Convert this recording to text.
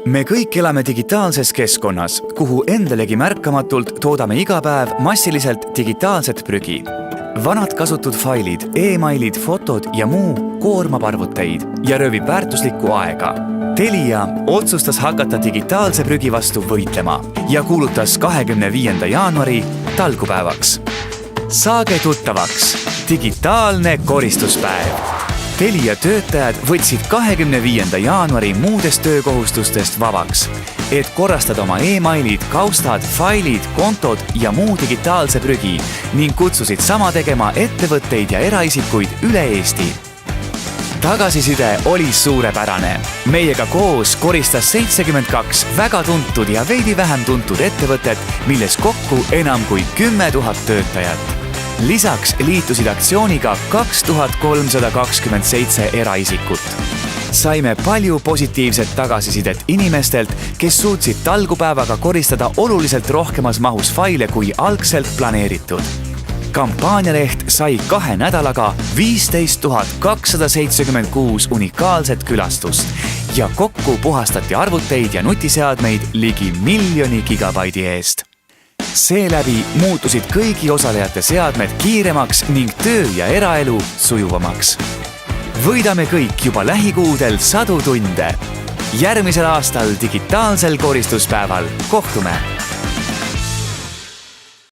Me kõik elame digitaalses keskkonnas, kuhu endalegi märkamatult toodame iga päev massiliselt digitaalset prügi. Vanad kasutud failid, e-mailid, fotod ja muu koormab arvuteid ja röövib väärtuslikku aega. Telia otsustas hakata digitaalse prügi vastu võitlema ja kuulutas 25. jaanuari talgupäevaks. Saage tuttavaks, digitaalne koristuspäev. Telia töötajad võtsid 25. jaanuari muudest töökohustustest vabaks, et korrastada oma e-mailid, kaustad, failid, kontod ja muu digitaalse prügi ning kutsusid sama tegema ettevõtteid ja eraisikuid üle Eesti. Tagasiside oli suurepärane. Meiega koos koristas 72 väga tuntud ja veidi vähem tuntud ettevõtet, milles kokku enam kui 10 000 töötajat. Lisaks liitusid aktsiooniga 2327 eraisikut. Saime palju positiivset tagasisidet inimestelt, kes suutsid talgupäevaga koristada oluliselt rohkemas mahus faile kui algselt planeeritud. Kampaanialeht sai 2 nädalaga 15 276 unikaalset külastust ja kokku puhastati arvuteid ja nutiseadmeid ligi 1 miljoni gigabaidi eest. Seeläbi muutusid kõigi osalejate seadmed kiiremaks ning töö ja eraelu sujuvamaks. Võidame kõik juba lähikuudel 100 tunde. Järgmisel aastal digitaalsel koristuspäeval kohtume!